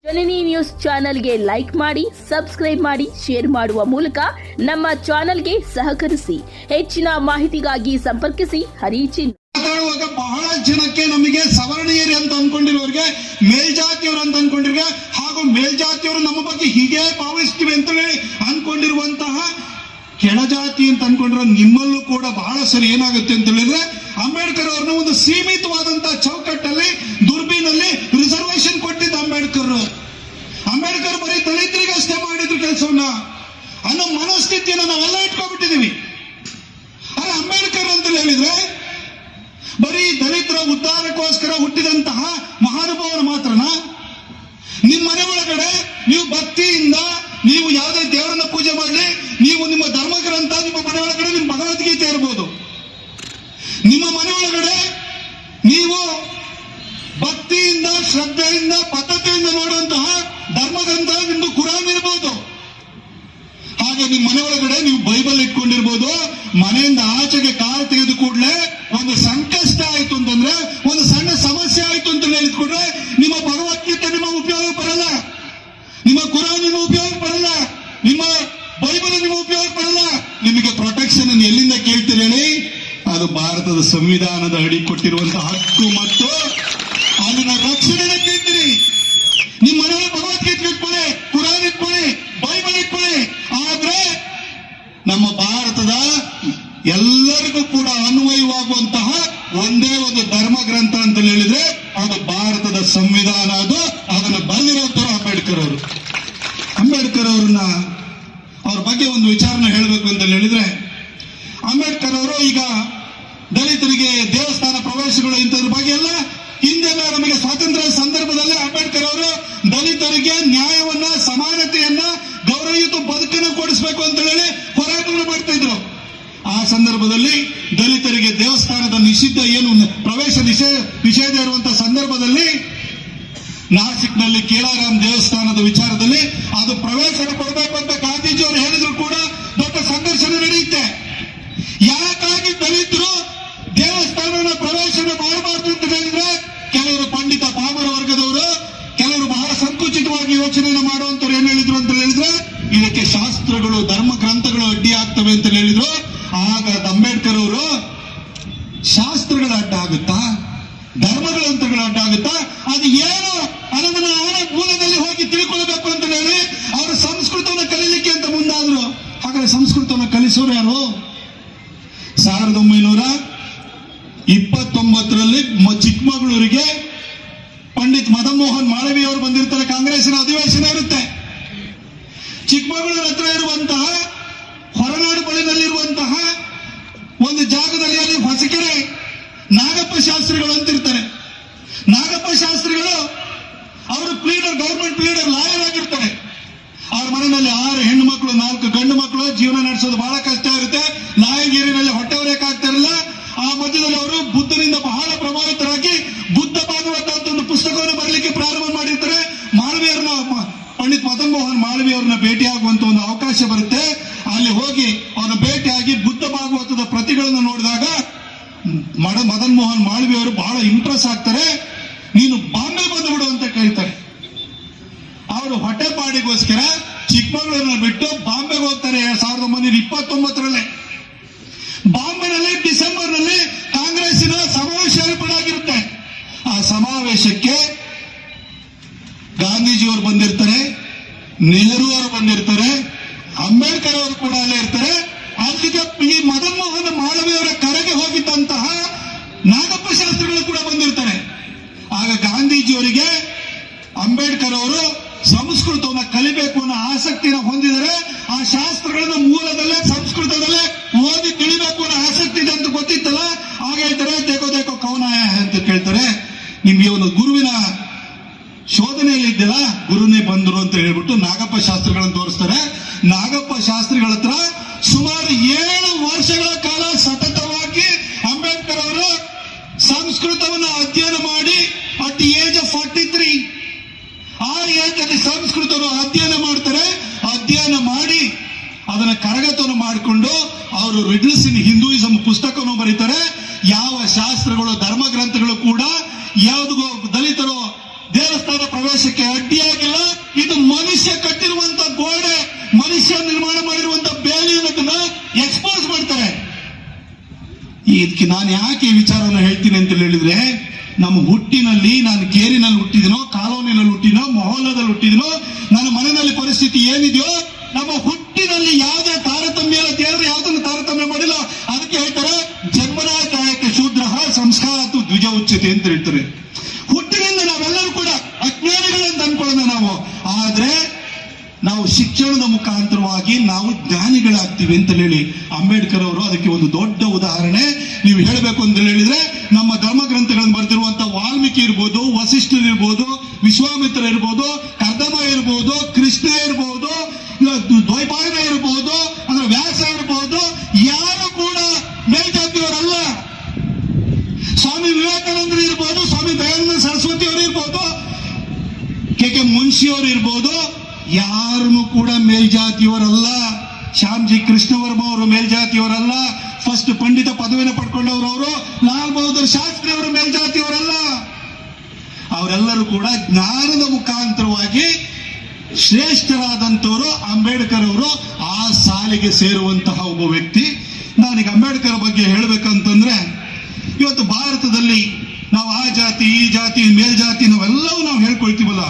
ಜನನಿ news ಚಾನೆಲ್ಗೆ like ಮಾಡಿ, subscribe ಮಾಡಿ, ಶೇರ್ ಮಾಡುವ ಮೂಲಕ ನಮ್ಮ ಚಾನೆಲ್ಗೆ ಸಹಕರಿಸಿ. ಹೆಚ್ಚಿನ ಮಾಹಿತಿಗಾಗಿ ಸಂಪರ್ಕಿಸಿ ಹರಿಚಿನ್. ಬಹಳ ಜನಕ್ಕೆ ನಮಗೆ ಸವರ್ಣೀಯರು ಅಂತ ಅನ್ಕೊಂಡಿರೋರಿಗೆ ಮೇಲ್ಜಾತಿಯವರು ಅಂತ ಅನ್ಕೊಂಡಿರ್ಗೆ ಹಾಗೂ ಮೇಲ್ಜಾತಿಯವರು ನಮ್ಮ ಬಗ್ಗೆ ಹೀಗೆ ಭಾವಿಸ್ತೀವಿ ಅಂತ ಹೇಳಿ ಅನ್ಕೊಂಡಿರುವಂತಹ ಕೆಳಜಾತಿ ಅಂತ ಅನ್ಕೊಂಡಿರೋ ನಿಮ್ಮಲ್ಲೂ ಕೂಡ ಬಹಳ ಸರಿ ಏನಾಗುತ್ತೆ ಅಂತ ಹೇಳಿದ್ರೆ ಅಂಬೇಡ್ಕರ್ ಅವ್ರನ್ನ ಒಂದು ಸೀಮಿತವಾದಂತಹ ಚೌಕಟ್ಟಲ್ಲಿ ದುರ್ಬಿನಲ್ಲಿ ರಿಸರ್ವೇಶನ್ ಕೊಟ್ಟಿದ್ದ ಅಂಬೇಡ್ಕರ್ ಬರೀ ದಲಿತರಿಗೆ ಅಷ್ಟೇ ಮಾಡಿದ್ರು ಕೆಲಸವನ್ನ ಅನ್ನೋ ಮನಸ್ಥಿತಿಯನ್ನು ನಾವೆಲ್ಲ ಇಟ್ಕೊಂಡ್ಬಿಟ್ಟಿದೀವಿ. ಆದ್ರೆ ಅಂಬೇಡ್ಕರ್ ಅಂತ ಹೇಳಿದ್ರೆ ಬರೀ ದಲಿತರ ಉದ್ಧಾರಕ್ಕೋಸ್ಕರ ಹುಟ್ಟಿದಂತಹ ಮಹಾನುಭಾವರು ಮಾತ್ರನ? ನಿಮ್ಮ ಮನೆ ಒಳಗಡೆ ನೀವು ಭಕ್ತಿಯಿಂದ ನೀವು ಯಾವುದೇ ದೇವರನ್ನ ಪೂಜೆ ಮಾಡಲಿ, ನೀವು ನಿಮ್ಮ ಧರ್ಮ ಗ್ರಂಥ ನಿಮ್ಮ ಮನೆ ಒಳಗಡೆ ನಿಮ್ಮ ಭಗವದ್ಗೀತೆ ಇರಬಹುದು. ನಿಮ್ಮ ಮನೆ ಒಳಗಡೆ ನೀವು ಭಕ್ತಿಯಿಂದ ಶ್ರದ್ಧೆಯಿಂದ ಪದ್ಧತಿಯಿಂದ ನೋಡುವಂತಹ ಧರ್ಮ ಗ್ರಂಥ ನಿಮ್ದು ಕುರಾನ್ ಇರಬಹುದು. ಹಾಗೆ ನಿಮ್ಮ ಮನೆ ಒಳಗಡೆ ನೀವು ಬೈಬಲ್ ಇಟ್ಕೊಂಡಿರ್ಬೋದು. ಮನೆಯಿಂದ ಆಚೆಗೆ ಕಾಲು ತೆಗೆದು ಕೂಡಲೇ ಒಂದು ಸಂಕಷ್ಟ ಆಯ್ತು ಅಂತಂದ್ರೆ, ಒಂದು ಸಣ್ಣ ಸಮಸ್ಯೆ ಆಯ್ತು ಅಂತ ಹೇಳಿದ್ಕೊಂಡ್ರೆ ನಿಮ್ಮ ಭಗವದ್ಗೀತೆ ನಿಮ್ಮ ಉಪಯೋಗ ಬರಲ್ಲ, ನಿಮ್ಮ ಕುರಾನ್ ನಿಮ್ಮ ಉಪಯೋಗ ಬರಲ್ಲ, ನಿಮ್ಮ ಬೈಬಲ್ ನಿಮ್ಮ ಉಪಯೋಗ ಬರಲ್ಲ. ನಿಮಗೆ ಪ್ರೊಟೆಕ್ಷನ್ ಅನ್ನು ಎಲ್ಲಿಂದ ಕೇಳ್ತೀರಿ ಹೇಳಿ? ಅದು ಭಾರತದ ಸಂವಿಧಾನದ ಅಡಿ ಕೊಟ್ಟಿರುವಂತಹ ಹಕ್ಕು ಮತ್ತು ಅದನ್ನ ರಕ್ಷಣೆನ ಕೇಳ್ತೀರಿ. ನಿಮ್ಮ ಮನೆಯಲ್ಲಿ ಭಗವದ್ಗೀತೆ ಇಟ್ಕೊಳ್ಳಿ, ಕುರಾನ್ ಇಟ್ಕೊಳ್ಳಿ, ಬೈಬಲ್ ಇಟ್ಕೊಳ್ಳಿ. ಆದ್ರೆ ನಮ್ಮ ಭಾರತದ ಎಲ್ಲರಿಗೂ ಕೂಡ ಅನ್ವಯವಾಗುವಂತಹ ಒಂದೇ ಒಂದು ಧರ್ಮ ಗ್ರಂಥ ಅಂತ ಹೇಳಿದ್ರೆ ಅದು ಭಾರತದ ಸಂವಿಧಾನ. ಅದನ್ನು ಬರೆದಿರುವಂತರು ಅಂಬೇಡ್ಕರ್ ಅವ್ರನ್ನ ಅವ್ರ ಬಗ್ಗೆ ಒಂದು ವಿಚಾರನ ಹೇಳಬೇಕು ಅಂತ ಹೇಳಿದ್ರೆ, ಅಂಬೇಡ್ಕರ್ ಅವರು ಈಗ ದಲಿತರಿಗೆ ದೇವಸ್ಥಾನ ಪ್ರವೇಶಗಳು ಇಂಥದ್ರ ಬಗ್ಗೆ ಎಲ್ಲ ಹಿಂದೆಲ್ಲ ನಮಗೆ ಸ್ವಾತಂತ್ರ್ಯ ಸಂದರ್ಭದಲ್ಲಿ ಅಂಬೇಡ್ಕರ್ ಅವರು ದಲಿತರಿಗೆ ನ್ಯಾಯವನ್ನ, ಸಮಾನತೆಯನ್ನ, ಗೌರವಯುತ ಬದುಕನ್ನು ಕೊಡಿಸಬೇಕು ಅಂತ ಹೇಳಿ ಹೋರಾಟವನ್ನು ಮಾಡ್ತಾ ಇದ್ರು. ಆ ಸಂದರ್ಭದಲ್ಲಿ ದಲಿತರಿಗೆ ದೇವಸ್ಥಾನದ ನಿಷಿದ್ಧ ಏನು ಪ್ರವೇಶ ನಿಷೇಧ ಇರುವಂತಹ ಸಂದರ್ಭದಲ್ಲಿ ನಾಸಿಕ್ನಲ್ಲಿ ಕೇಳಾರಾಮ್ ದೇವಸ್ಥಾನದ ವಿಚಾರದಲ್ಲಿ ಅದು ಪ್ರವೇಶ ಕೊಡಬೇಕು ಅಂತ ಗಾಂಧೀಜಿಯವರು ಹೇಳಿದ್ರು ಕೂಡ ದೊಡ್ಡ ಸಂಘರ್ಷಣೆ ನಡೆಯುತ್ತೆ. ಯಾಕಾಗಿ ದಲಿತರು ದೇವಸ್ಥಾನದ ಪ್ರವೇಶನ ಮಾಡಬಾರ್ದು ಅಂತ ಹೇಳಿದ್ರೆ ಕೆಲವರು ಪಂಡಿತ ಪಾಮರ ವರ್ಗದವರು, ಕೆಲವರು ಬಹಳ ಸಂಕುಚಿತವಾಗಿ ಯೋಚನೆಯನ್ನು ಮಾಡುವಂತವ್ರು ಏನ್ ಹೇಳಿದ್ರು ಅಂತ ಹೇಳಿದ್ರೆ ಇದಕ್ಕೆ ಶಾಸ್ತ್ರಗಳು, ಧರ್ಮ ಗ್ರಂಥಗಳು ಅಡ್ಡಿ ಆಗ್ತವೆ ಅಂತ ಹೇಳಿದ್ರು. ಆಗ ಅಂಬೇಡ್ಕರ್ ಅವರು ಶಾಸ್ತ್ರಗಳ ಅಡ್ಡ ಆಗುತ್ತಾ, ಧರ್ಮಗ್ರಂಥಗಳ ಅಡ್ಡ ಆಗುತ್ತಾ, ಅದು ಏನು ಅನ್ನೋದನ್ನ ಅವರ ಮೂಲದಲ್ಲಿ ಹೋಗಿ ತಿಳ್ಕೊಳ್ಬೇಕು ಅಂತ ಹೇಳಿ ಅವರು ಸಂಸ್ಕೃತವನ್ನು ಕಲೀಲಿಕ್ಕೆ ಅಂತ ಮುಂದಾದ್ರು. ಹಾಗಾದ್ರೆ ಸಂಸ್ಕೃತವನ್ನು ಕಲಿಸೋರು ಯಾರು? 1929ರಲ್ಲಿ ಚಿಕ್ಕಮಗಳೂರಿಗೆ ಪಂಡಿತ್ ಮದನ್ ಮೋಹನ್ ಮಾಳವೀಯ ಅವರು ಬಂದಿರ್ತಾರೆ. ಕಾಂಗ್ರೆಸ್ಸಿನ ಅಧಿವೇಶನ ಇರುತ್ತೆ. ಚಿಕ್ಕಮಗಳೂರು ಹತ್ರ ಇರುವಂತಹ ಹೊರನಾಡು ಬಳಿನಲ್ಲಿರುವಂತಹ ಒಂದು ಜಾಗದಲ್ಲಿ ಅಲ್ಲಿ ಹೊಸಕೆರೆ ನಾಗಪ್ಪ ಶಾಸ್ತ್ರಿಗಳು ಅಂತಿರ್ತಾರೆ. ನಾಗಪ್ಪ ಶಾಸ್ತ್ರಿಗಳು ಅವರು ಪ್ಲೀಡರ್, ಗೌರ್ಮೆಂಟ್ ಪ್ಲೀಡರ್, ಲಾಯರ್ ಆಗಿರ್ತಾರೆ. ಅವ್ರ ಮನೆಯಲ್ಲಿ 6 ಹೆಣ್ಣು ಮಕ್ಕಳು, 4 ಗಂಡು ಮಕ್ಕಳು. ಜೀವನ ನಡೆಸೋದು ಬಹಳ ಕಷ್ಟ ಇರುತ್ತೆ. ನಾಯಗಿರಿನಲ್ಲಿ ಹೊಟ್ಟೆ ಹೊರೆಯಕ್ಕಾಗ್ತಾ ಇರಲಿಲ್ಲ. ಆ ಮಧ್ಯದಲ್ಲಿ ಅವರು ಬುದ್ಧನಿಂದ ಬಹಳ ಪ್ರಭಾವಿತರಾಗಿ ಬುದ್ಧ ಭಾಗವತ ಅಂತ ಒಂದು ಪುಸ್ತಕವನ್ನು ಬರಲಿಕ್ಕೆ ಪ್ರಾರಂಭ ಮಾಡಿರ್ತಾರೆ. ಮಾಳವೀಯರನ್ನ, ಪಂಡಿತ್ ಮದನ್ ಮೋಹನ್ ಮಾಳವೀಯ ಅವ್ರನ್ನ ಭೇಟಿಯಾಗುವಂತ ಒಂದು ಅವಕಾಶ ಬರುತ್ತೆ. ಅಲ್ಲಿ ಹೋಗಿ ಅವರ ಭೇಟಿಯಾಗಿ ಬುದ್ಧ ಭಾಗವತದ ಪ್ರತಿಗಳನ್ನು ನೋಡಿದಾಗ ಮದನ್ ಮೋಹನ್ ಮಾಳವೀಯ ಅವರು ಬಹಳ ಇಂಪ್ರೆಸ್ ಆಗ್ತಾರೆ. ನೀನು ಬಾಂಬೆ ಬಂದುಬಿಡು ಅಂತ ಕೇಳ್ತಾರೆ. ಅವರು ಹೊಟ್ಟೆಪಾಡಿಗೋಸ್ಕರ ಚಿಕ್ಕಮಗಳೂರನ್ನ ಬಿಟ್ಟು ಬಾಂಬೆಗೆ ಹೋಗ್ತಾರೆ. 1929ರಲ್ಲಿ ಬಾಂಬೆನಲ್ಲಿ ಡಿಸೆಂಬರ್ನಲ್ಲಿ ಕಾಂಗ್ರೆಸ್ಸಿನ ಸಮಾವೇಶ ಏರ್ಪಾಡಾಗಿರುತ್ತೆ. ಆ ಸಮಾವೇಶಕ್ಕೆ ಗಾಂಧೀಜಿಯವರು ಬಂದಿರ್ತಾರೆ, ನೆಹರು ಅವರು ಬಂದಿರ್ತಾರೆ, ಅಂಬೇಡ್ಕರ್ ಅವರು ಕೂಡ ಅಲ್ಲೇ ಇರ್ತಾರೆ. ಅಲ್ಲಿಗೆ ಈ ಮದನ್ ಮೋಹನ್ ಮಾಳವೀಯ ಅವರ ಕರೆಗೆ ಹೋಗಿದ್ದಂತಹ ನಾಗಪ್ಪ ಶಾಸ್ತ್ರಿಗಳು ಕೂಡ ಬಂದಿರ್ತಾರೆ. ಆಗ ಗಾಂಧೀಜಿಯವರಿಗೆ ಅಂಬೇಡ್ಕರ್ ಅವರು ಸಂಸ್ಕೃತವನ್ನು ಕಲಿಬೇಕು ಅನ್ನೋ ಆಸಕ್ತಿಯನ್ನು ಹೊಂದಿದರೆ ಆ ಶಾಸ್ತ್ರಗಳನ್ನ ಮೂಲದಲ್ಲೇ ಸಂಸ್ಕೃತದಲ್ಲೇ ಓದಿ ತಿಳಿಬೇಕು ಅನ್ನೋ ಆಸಕ್ತಿ ಇದೆ ಅಂತ ಗೊತ್ತಿತ್ತಲ್ಲ. ಆಗ ಹೇಳ್ತಾರೆ ದೇಕೋ ದೇಕೋ ಕೌನ ಅಂತ ಕೇಳ್ತಾರೆ. ನಿಮ್ಗೆ ಒಂದು ಗುರುವಿನ ಶೋಧನೆಯಲ್ಲಿ ಇದ್ದಲ್ಲ, ಗುರುನೇ ಬಂದರು ಅಂತ ಹೇಳ್ಬಿಟ್ಟು ನಾಗಪ್ಪ ಶಾಸ್ತ್ರಿಗಳನ್ನು ತೋರಿಸ್ತಾರೆ. ನಾಗಪ್ಪ ಶಾಸ್ತ್ರಿಗಳ ಹತ್ರ ಸುಮಾರು 7 ವರ್ಷಗಳ ಕಾಲ ಸತತವಾಗಿ ಅಂಬೇಡ್ಕರ್ ಅವರು ಸಂಸ್ಕೃತವನ್ನು ಅಧ್ಯಯನ ಮಾಡಿ ಅಟ್ ದಿ ಏಜ್ ಆಫ್ 43 ಆ ಏಜ್ ಅಲ್ಲಿ ಸಂಸ್ಕೃತವನ್ನು ಅಧ್ಯಯನ ಮಾಡ್ತಾರೆ. ಅಧ್ಯಯನ ಮಾಡಿ ಅದನ್ನ ಕರಗತವನ್ನು ಮಾಡಿಕೊಂಡು ಅವರು ರಿಡ್ಲ್ಸ್ ಇನ್ ಹಿಂದೂಯಿಸಂ ಪುಸ್ತಕವನ್ನು ಬರೀತಾರೆ. ಯಾವ ಶಾಸ್ತ್ರಗಳು, ಧರ್ಮ ಗ್ರಂಥಗಳು ಕೂಡ ಯಾವುದಿಗೂ ದಲಿತರು ದೇವಸ್ಥಾನ ಭಾರತದ ಪ್ರವೇಶಕ್ಕೆ ಅಡ್ಡಿಯಾಗಿಲ್ಲ. ಇದು ಮನುಷ್ಯ ಕಟ್ಟಿರುವಂತ ಗೋಡೆ, ಮನುಷ್ಯ ನಿರ್ಮಾಣ ಮಾಡಿರುವಂತ ಬೇಲಿಯನ್ನು ಎಕ್ಸ್ಪೋಸ್ ಮಾಡ್ತಾರೆ. ಇದಕ್ಕೆ ನಾನು ಯಾಕೆ ಈ ವಿಚಾರವನ್ನು ಹೇಳ್ತೀನಿ ಅಂತ ಹೇಳಿದ್ರೆ, ನಮ್ಮ ಹುಟ್ಟಿನಲ್ಲಿ ನಾನು ಕೇರಿನಲ್ಲಿ ಹುಟ್ಟಿದಿನೋ, ಕಾಲೋನಿನಲ್ಲಿ ಹುಟ್ಟಿನೋ, ಮೊಹಲ್ಲದಲ್ಲಿ ಹುಟ್ಟಿದಿನೋ, ನನ್ನ ಮನೆಯಲ್ಲಿ ಪರಿಸ್ಥಿತಿ ಏನಿದೆಯೋ, ನಮ್ಮ ಹುಟ್ಟಿನಲ್ಲಿ ಯಾವುದೇ ತಾರತಮ್ಯ ಇಲ್ಲ. ದೇವರು ಯಾವುದನ್ನು ತಾರತಮ್ಯ ಮಾಡಿಲ್ಲ. ಅದಕ್ಕೆ ಹೇಳ್ತಾರೆ ಜನ್ಮನಾ ಜಾಯತೆ ಶೂದ್ರ ಸಂಸ್ಕಾರತ್ತು ದ್ವಿಜ ಉಚ್ಯತೆ ಅಂತ ಹೇಳ್ತಾರೆ. ಹುಟ್ಟಿನಿಂದ ನಾವೆಲ್ಲರೂ ಕೂಡ ಅಜ್ಞಾನಿಗಳಂತ ಅನ್ಕೊಳ್ಳೋಣ ನಾವು, ಆದ್ರೆ ನಾವು ಶಿಕ್ಷಣದ ಮುಖಾಂತರವಾಗಿ ನಾವು ಜ್ಞಾನಿಗಳಾಗ್ತೀವಿ ಅಂತ ಹೇಳಿ ಅಂಬೇಡ್ಕರ್ ಅವರು ಅದಕ್ಕೆ ಒಂದು ದೊಡ್ಡ ಉದಾಹರಣೆ. ನೀವು ಹೇಳಬೇಕು ಅಂತ ಹೇಳಿದ್ರೆ, ನಮ್ಮ ಧರ್ಮ ಗ್ರಂಥಗಳನ್ನು ಬರೆದಿರುವಂತಹ ವಾಲ್ಮೀಕಿ ಇರ್ಬೋದು, ವಸಿಷ್ಠರು ಇರ್ಬೋದು, ವಿಶ್ವಾಮಿತ್ರ ಇರ್ಬೋದು, ಕರ್ದಮ ಇರ್ಬೋದು, ಕೃಷ್ಣ ಇರ್ಬೋದು, ದ್ವೈಪಾಯನ ಇರ್ಬೋದು, ಅಂದ್ರೆ ವ್ಯಾಸ ಇರ್ಬೋದು, ಯಾರು ಕೂಡ ಮೇಲ್ಜಾತಿಯವರಲ್ಲ. ಸ್ವಾಮಿ ವಿವೇಕಾನಂದರು ಇರ್ಬೋದು, ಸ್ವಾಮಿ ದಯಾನಂದ ಸರಸ್ವತಿ ಅವರು ಇರ್ಬೋದು, ಕೆ ಮುನ್ಷಿಯವರು ಇರ್ಬೋದು, ಯಾರನ್ನು ಕೂಡ ಮೇಲ್ಜಾತಿಯವರಲ್ಲ. ಶ್ಯಾಮ್ಜಿ ಕೃಷ್ಣ ವರ್ಮ ಅವರು ಮೇಲ್ಜಾತಿಯವರಲ್ಲ. ಫಸ್ಟ್ ಪಂಡಿತ ಪದವಿನ ಪಡ್ಕೊಂಡವರು ಅವರು. ಲಾಲ್ ಬಹದ್ದೂರ್ ಶಾಸ್ತ್ರಿ ಅವರು ಮೇಲ್ಜಾತಿಯವರಲ್ಲ. ಅವರೆಲ್ಲರೂ ಕೂಡ ಜ್ಞಾನದ ಮುಖಾಂತರವಾಗಿ ಶ್ರೇಷ್ಠರಾದಂಥವರು. ಅಂಬೇಡ್ಕರ್ ಅವರು ಆ ಸಾಲಿಗೆ ಸೇರುವಂತಹ ಒಬ್ಬ ವ್ಯಕ್ತಿ. ನಾನೀಗ ಅಂಬೇಡ್ಕರ್ ಬಗ್ಗೆ ಹೇಳ್ಬೇಕಂತಂದ್ರೆ, ಇವತ್ತು ಭಾರತದಲ್ಲಿ ನಾವು ಆ ಜಾತಿ ಈ ಜಾತಿ ಮೇಲ್ಜಾತಿ ನಾವೆಲ್ಲವೂ ನಾವು ಹೇಳ್ಕೊಳ್ತೀವಲ್ಲ,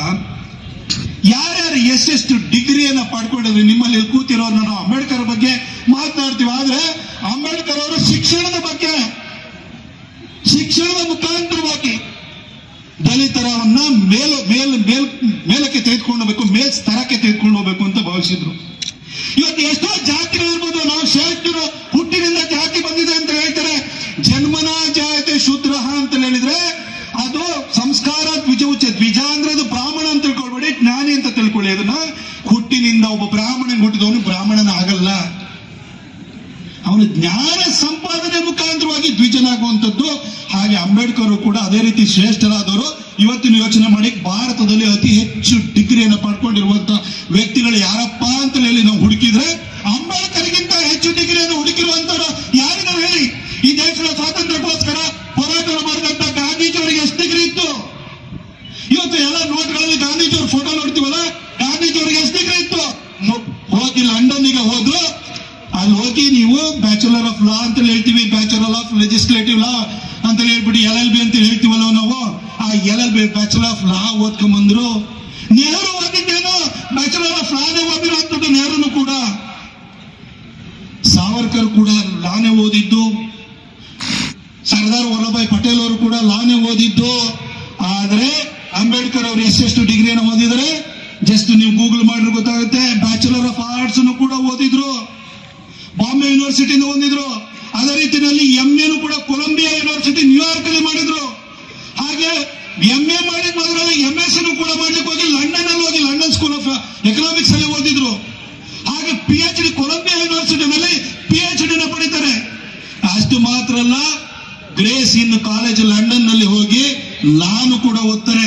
ಯಾರ್ಯಾರು ಎಷ್ಟೆಷ್ಟು ಡಿಗ್ರಿಯನ್ನ ಪಡ್ಕೊಂಡಿದ್ರಿ ನಿಮ್ಮಲ್ಲಿ ಕೂತಿರೋರ್ನ ನಾವು ಅಂಬೇಡ್ಕರ್ ಬಗ್ಗೆ ಮಾತನಾಡ್ತೀವಿ. ಆದ್ರೆ ಅಂಬೇಡ್ಕರ್ ಅವರು ಶಿಕ್ಷಣದ ಬಗ್ಗೆ, ಶಿಕ್ಷಣದ ಮುಖಾಂತರವಾಗಿ ದಲಿತರವನ್ನ ಮೇಲಕ್ಕೆ ತೆಗೆದುಕೊಂಡು ಹೋಗ್ಬೇಕು, ಮೇಲ್ ಸ್ತರಕ್ಕೆ ತೆಗೆದುಕೊಂಡು ಹೋಗ್ಬೇಕು ಅಂತ ಭಾವಿಸಿದ್ರು. ಇವತ್ತು ಎಷ್ಟೋ ಜಾತಿಗಳಿರ್ಬೋದು, ನಾವು ಶ್ರೇಷ್ಠರು, ಹುಟ್ಟಿನಿಂದ ಜಾತಿ ಬಂದಿದೆ ಅಂತ ಹೇಳ್ತಾರೆ. ಜನ್ಮನಾ ಜಾಯತೆ ಶೂದ್ರ ಅಂತ ಹೇಳಿದ್ರೆ ಅದು ಸಂಸ್ಕಾರ ದ್ವಿಜ ಉಚ್ಚ. ದ್ವಿಜ ಅಂದ್ರೆ ಅದು ಬ್ರಾಹ್ಮಣ ಅಂತ ತಿಳ್ಕೊಳ್ಬೇಡಿ, ಜ್ಞಾನಿ ಅಂತ ತಿಳ್ಕೊಳ್ಳಿ. ಅದನ್ನ ಹುಟ್ಟಿನಿಂದ ಒಬ್ಬ ಬ್ರಾಹ್ಮಣ ಹುಟ್ಟಿದವನು ಬ್ರಾಹ್ಮಣನ ಆಗಲ್ಲ. ಅವನು ಜ್ಞಾನ ಸಂಪಾದನೆ ಮುಖಾಂತರವಾಗಿ ದ್ವಿಜನಾಗುವಂಥದ್ದು. ಹಾಗೆ ಅಂಬೇಡ್ಕರ್ ಕೂಡ ಅದೇ ರೀತಿ ಶ್ರೇಷ್ಠರಾದವರು. ಇವತ್ತಿನ ಯೋಚನೆ ಮಾಡಿ, ಭಾರತದಲ್ಲಿ ಅತಿ ಹೆಚ್ಚು ಡಿಗ್ರಿಯನ್ನು ಪಡ್ಕೊಂಡಿರುವಂತ ವ್ಯಕ್ತಿಗಳು ಯಾರಪ್ಪ ಅಂತ ಹೇಳಿ ನಾವು ಹುಡುಕಿದ್ರೆ, ಅಂಬೇಡ್ಕರ್ಗಿಂತ ಹೆಚ್ಚು ಡಿಗ್ರಿಯನ್ನು ಹುಡುಕಿರುವಂತವ್ರು ಯಾರಿದ್ದಾರೆ ಹೇಳಿ? ಈ ದೇಶದ ಸ್ವಾತಂತ್ರ್ಯಕ್ಕೋಸ್ಕರ ಹೋರಾಟ ಮಾಡಿದಂತ ಗಾಂಧೀಜಿಯವರಿಗೆ ಎಷ್ಟು ಡಿಗ್ರಿ ಇತ್ತು? ಇವತ್ತು ಎಲ್ಲ ನೋಟ್ಗಳಲ್ಲಿ ಗಾಂಧೀಜಿಯವ್ರ ಫೋಟೋ ನೋಡ್ತೀವಲ್ಲ, ಗಾಂಧೀಜಿಯವರಿಗೆ ಎಷ್ಟು ಡಿಗ್ರಿ ಇತ್ತು? ಹೋಗಿ ಲಂಡನ್ನಿಗೆ ಹೋದ್ರು. ಅಲ್ಲಿ ಹೋಗಿ ನೀವು ಬ್ಯಾಚುಲರ್ ಆಫ್ ಲಾ ಅಂತ ಹೇಳ್ತೀವಿ, ಬ್ಯಾಚುಲರ್ ಆಫ್ ಲೆಜಿಸ್ಲೇಟಿವ್ ಲಾ ಅಂತ ಹೇಳ್ಬಿಟ್ಟು LLB ಅಂತ ಹೇಳ್ತೀವಲ್ಲ ನಾವು. ಆ LLB ಬ್ಯಾಚುಲರ್ ಆಫ್ ಲಾ ಓದ್ಕೊಂಡ್ಬಂದ್ರು. ನೆಹರು ಓದಿದ್ದೇನು ಬ್ಯಾಚುಲರ್ ಆಫ್ ಲಾನೇ ಓದಿರುವಂಥದ್ದು. ನೆಹರುನು ಕೂಡ, ಸಾವರ್ಕರ್ ಕೂಡ ಲಾನೇ ಓದಿದ್ದು, ಸರ್ದಾರ್ ವಲ್ಲಭಾಯ್ ಪಟೇಲ್ ಅವರು ಕೂಡ ಲಾನೇ ಓದಿದ್ದು. ಆದ್ರೆ ಅಂಬೇಡ್ಕರ್ ಅವರು ಎಷ್ಟೆಷ್ಟು ಡಿಗ್ರಿಯನ್ನು ಓದಿದರೆ ಜಸ್ಟ್ ನೀವು ಗೂಗಲ್ ಮಾಡಿದ್ರೆ ಗೊತ್ತಾಗುತ್ತೆ. ಬ್ಯಾಚುಲರ್ ಆಫ್ ಆರ್ಟ್ಸ್ ಕೂಡ ಓದಿದ್ರು, ಬಾಂಬೆ ಯೂನಿವರ್ಸಿಟಿಯಿಂದ ಓದಿದ್ರು. ಅದೇ ರೀತಿಯಲ್ಲಿ MA ಕೂಡ ಕೊಲಂಬಿಯಾ ಯೂನಿವರ್ಸಿಟಿ ನ್ಯೂಯಾರ್ಕ್ ಅಲ್ಲಿ ಮಾಡಿದ್ರು. ಹಾಗೆ MA ಮಾಡಿದ ಮೊದಲೇ MS ಕೂಡ ಮಾಡ್ಲಿಕ್ಕೆ ಹೋಗಿ ಲಂಡನ್ ಅಲ್ಲಿ ಹೋಗಿ ಲಂಡನ್ ಸ್ಕೂಲ್ ಆಫ್ ಎಕನಾಮಿಕ್ಸ್ ಅಲ್ಲಿ ಓದಿದ್ರು. ಹಾಗೆ PhD ಕೊಲಂಬಿಯಾ ಯೂನಿವರ್ಸಿಟಿನಲ್ಲಿ PhD ಪಡಿತಾರೆ. ಅಷ್ಟು ಮಾತ್ರ ಅಲ್ಲ, ಗ್ರೇಸ್ ಇನ್ ಕಾಲೇಜ್ ಲಂಡನ್ ನಲ್ಲಿ ಹೋಗಿ ಲಾನು ಕೂಡ ಓದ್ತಾರೆ.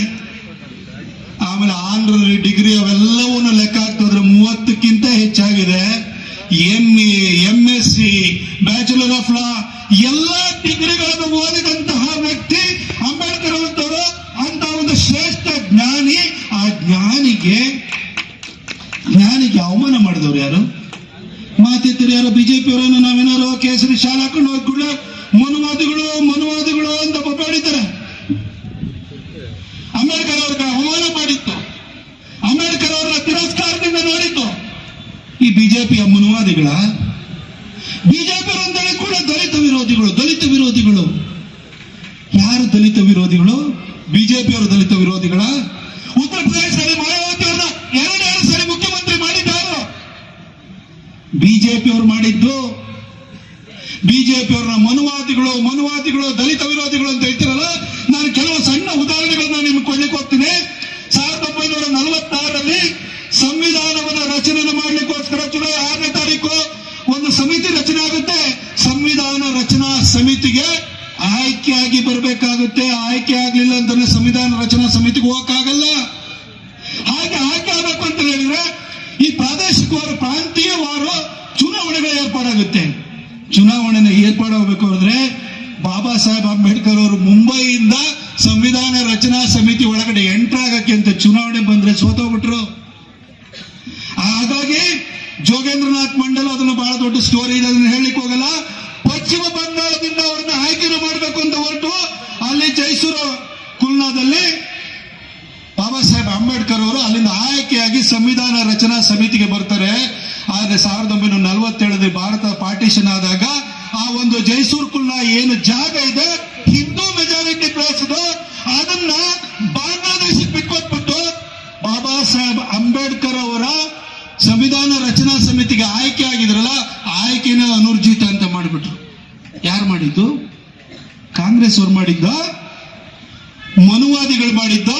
ಆಮೇಲೆ ಆನರರಿ ಡಿಗ್ರಿ ಅವೆಲ್ಲವನ್ನು ಲೆಕ್ಕ ಹಾಕ್ತಿದ್ರೆ 30ಕ್ಕಿಂತ ಹೆಚ್ಚಾಗಿದೆ. MA, MSc, ಬ್ಯಾಚುಲರ್ ಆಫ್ ಲಾ ಎಲ್ಲ ಡಿಗ್ರಿಗಳನ್ನು ಓದಿದಂತಹ ವ್ಯಕ್ತಿ ಅಂಬೇಡ್ಕರ್ ಅಂತವರು. ಅಂತ ಒಂದು ಶ್ರೇಷ್ಠ ಜ್ಞಾನಿ. ಆ ಜ್ಞಾನಿಗೆ ಅವಮಾನ ಮಾಡಿದವರು ಯಾರು? ಮಾತಿದ್ರು ಯಾರು? ಬಿಜೆಪಿ ಅವರನ್ನು ನಾವೇನಾರು ಕೇಸರಿ ಶಾಲೆ ಹಾಕೊಂಡು ಹೋಗ್ಬಿಡ್ಲ ಮನುವಾದಿಗಳು ಅಂತ ಬೊಬ್ಬಾಡಿದ್ದಾರೆ. ಅಂಬೇಡ್ಕರ್ ಅವ್ರಿಗೆ ಅವಮಾನ ಮಾಡಿತ್ತು, ಅಂಬೇಡ್ಕರ್ ಅವರ ತಿರಸ್ಕಾರದಿಂದ ನೋಡಿತ್ತು ಈ ಬಿಜೆಪಿಯ ಮನುವಾದಿಗಳ. ಬಿಜೆಪಿ ಅಂತೇಳಿ ಕೂಡ ದಲಿತ ವಿರೋಧಿಗಳು. ಯಾರು ದಲಿತ ವಿರೋಧಿಗಳು? ಬಿಜೆಪಿಯವರು ದಲಿತ ವಿರೋಧಿಗಳ. ಉತ್ತರ ಪ್ರದೇಶದಲ್ಲಿ ಮಾಯಾವತಿ ಅವರನ್ನ 2 ಸರಿ ಮುಖ್ಯಮಂತ್ರಿ ಮಾಡಿದ್ದಾರೆ. ಬಿಜೆಪಿಯವರು ಮಾಡಿದ್ದು. ಬಿಜೆಪಿಯವ್ರನ್ನ ಮನುವಾದಿಗಳು ದಲಿತ ವಿರೋಧಿಗಳು ಅಂತ ಹೇಳ್ತಿರಲ್ಲ. ನಾನು ಕೆಲವು ಸಣ್ಣ ಉದಾಹರಣೆಗಳನ್ನ ನಿಮ್ಗೆ ಕೊಡ್ಲಿಕ್ಕೆ ಹೋಗ್ತೀನಿ. 1946ರಲ್ಲಿ ಸಂವಿಧಾನವನ್ನ ರಚನೆ ಮಾಡ್ಲಿಕ್ಕೋಸ್ಕರ ಜುಲೈ 6ನೇ ತಾರೀಕು ಒಂದು ಸಮಿತಿ ರಚನೆ ಆಗುತ್ತೆ. ಸಂವಿಧಾನ ರಚನಾ ಸಮಿತಿಗೆ ಆಯ್ಕೆಯಾಗಿ ಬರಬೇಕಾಗುತ್ತೆ. ಆಯ್ಕೆ ಆಗ್ಲಿಲ್ಲ ಅಂತಂದ್ರೆ ಸಂವಿಧಾನ ರಚನಾ ಸಮಿತಿಗೆ ಹೋಗಕ್ಕಾಗಲ್ಲ. ಹಾಗೆ ಆಯ್ಕೆ ಆಗಬೇಕು ಅಂತ ಹೇಳಿದ್ರೆ ಈ ಪ್ರಾದೇಶಿಕವಾದ ಪ್ರಾಂತೀಯವಾದ ಚುನಾವಣೆಗಳ ಏರ್ಪಾಡಾಗುತ್ತೆ. ಚುನಾವಣೆನ ಏರ್ಪಾಡಾಗಬೇಕು ಅಂದ್ರೆ ಬಾಬಾ ಸಾಹೇಬ್ ಅಂಬೇಡ್ಕರ್ ಅವರು ಮುಂಬೈಯಿಂದ ಸಂವಿಧಾನ ರಚನಾ ಸಮಿತಿ ಒಳಗಡೆ ಎಂಟರ್ ಆಗಕ್ಕೆ ಅಂತ ಚುನಾವಣೆ ಬಂದ್ರೆ ಸೋತೋಗ್ಬಿಟ್ರು. ಹಾಗಾಗಿ ಜೋಗೇಂದ್ರನಾಥ್ ಮಂಡಲ್ ಅದನ್ನು ಬಹಳ ದೊಡ್ಡ ಸ್ಟೋರಿ ಇದೆ, ಅದನ್ನ ಹೇಳಲಿಕ್ಕೆ ಹೋಗಲ್ಲ. ಪಶ್ಚಿಮ ಬಂಗಾಳದಿಂದ ಅವ್ರನ್ನ ಆಯ್ಕೆನ ಮಾಡಬೇಕು ಅಂತ ಹೊರಟು ಅಲ್ಲಿ ಜೈಸೂರು ಕುಲ್ನಾದಲ್ಲಿ ಬಾಬಾ ಸಾಹೇಬ್ ಅಂಬೇಡ್ಕರ್ ಅವರು ಅಲ್ಲಿಂದ ಆಯ್ಕೆಯಾಗಿ ಸಂವಿಧಾನ ರಚನಾ ಸಮಿತಿಗೆ ಬರ್ತಾರೆ. ಆದ್ರೆ 1947 ಭಾರತ ಪಾರ್ಟಿಷನ್ ಆದಾಗ ಆ ಒಂದು ಜೈಸೂರು ಕುಲ್ನಾ ಏನು ಜಾಗ ಇದೆ ಹಿಂದೂ ಮೆಜಾರಿಟಿ ಪ್ಲೇಸ್ ಇದು, ಅದನ್ನ ಬಾಂಗ್ಲಾದೇಶಕ್ಕೆ ಬಿಟ್ಕೊಟ್ಬಿಟ್ಟು ಬಾಬಾ ಸಾಹೇಬ್ ಅಂಬೇಡ್ಕರ್ ಅವರ ಸಂವಿಧಾನ ರಚನಾ ಸಮಿತಿಗೆ ಆಯ್ಕೆ ಆಗಿದ್ರಲ್ಲ, ಆಯ್ಕೆನ ಅನೂರ್ಜಿತ ಅಂತ ಮಾಡಿಬಿಟ್ರು. ಯಾರು ಮಾಡಿದ್ದು? ಕಾಂಗ್ರೆಸ್ ಅವ್ರು ಮಾಡಿದ್ದ, ಮನುವಾದಿಗಳು ಮಾಡಿದ್ದ,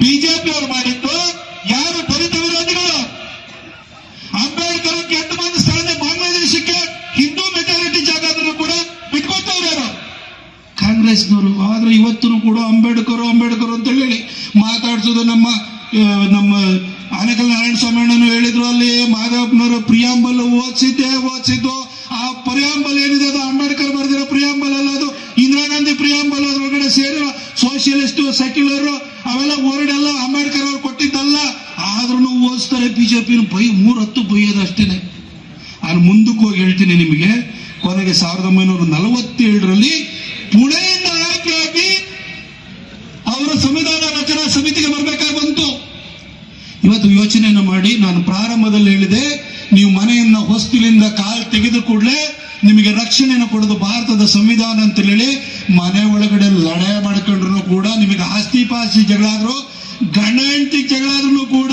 ಬಿಜೆಪಿ ಅವ್ರು ಮಾಡಿದ್ದು, ಯಾರು ದಲಿತ ವಿರೋಧಿಗಳು. ಅಂಬೇಡ್ಕರ್ ಕೆಟ್ಟ ಮಂದಿ ಸ್ಥಳನೆ ಬಾಂಗ್ಲಾದೇಶಕ್ಕೆ ಹಿಂದೂ ಮೆಜಾರಿಟಿ ಜಾಗ ಆದ್ರೂ ಕೂಡ ಬಿಟ್ಕೊಳ್ತವ್ರು ಯಾರು? ಕಾಂಗ್ರೆಸ್ನವರು. ಆದ್ರೆ ಇವತ್ತು ಕೂಡ ಅಂಬೇಡ್ಕರ್ ಅಂತ ಹೇಳಿ ಮಾತಾಡ್ಸೋದು. ನಮ್ಮ ಆನೇಕಲ್ ನಾರಾಯಣ ಸ್ವಾಮಿ ಅಣ್ಣನು ಹೇಳಿದ್ರು, ಅಲ್ಲಿ ಮಾಧವಪ್ಪನವರು ಪ್ರಿಯಾಂಬಲ್ ಓದಿಸಿದ್ದು. ಆ ಪ್ರಿಯಾಂಬಲ್ ಏನಿದೆ ಅದು ಅಂಬೇಡ್ಕರ್ ಬರೆದಿರೋ ಪ್ರಿಯಾಂಬಲ್ ಅಲ್ಲ, ಅದು ಇಂದಿರಾ ಗಾಂಧಿ ಪ್ರಿಯಾಂಬಲ್. ಅದ್ರೊಳಗಡೆ ಸೇರಿರೋ ಸೋಷಿಯಲಿಸ್ಟ್ ಸೆಕ್ಯುಲರ್ ಅವೆಲ್ಲ ವರ್ಡ್ ಎಲ್ಲ ಅಂಬೇಡ್ಕರ್ ಅವ್ರು ಕೊಟ್ಟಿದ್ದಲ್ಲ. ಆದ್ರೂ ಓದಿಸ್ತಾರೆ ಬಿಜೆಪಿ. 3 ಬೈಯೋದು ಅಷ್ಟೇನೆ. ನಾನು ಮುಂದಕ್ಕೆ ಹೋಗಿ ಹೇಳ್ತೀನಿ ನಿಮಗೆ. ಕೊನೆಗೆ 1947 ಪುಣೆಯಿಂದ ಆಯ್ಕೆಯಾಗಿ ಅವರು ಸಂವಿಧಾನ ರಚನಾ ಸಮಿತಿಗೆ ಬರಬೇಕಾಗಿ ಬಂತು. ಇವತ್ತು ಯೋಚನೆಯನ್ನು ಮಾಡಿ, ನಾನು ಪ್ರಾರಂಭದಲ್ಲಿ ಹೇಳಿದೆ, ನೀವು ಮನೆಯನ್ನ ಹೊಸ್ತಿಲಿಂದ ಕಾಲು ತೆಗೆದು ಕೂಡಲೇ ನಿಮಗೆ ರಕ್ಷಣೆಯನ್ನು ಕೊಡೋದು ಭಾರತದ ಸಂವಿಧಾನ ಅಂತ ಹೇಳಿ ಮನೆ ಒಳಗಡೆ ಲಢಾಯಿ ಮಾಡ್ಕೊಂಡ್ರು ಕೂಡ, ನಿಮಗೆ ಆಸ್ತಿ ಪಾಸ್ತಿ ಜಗಳ ಆದ್ರೂ, ಗಂಡ ಹೆಂಡತಿ ಜಗಳ ಆದ್ರೂ ಕೂಡ,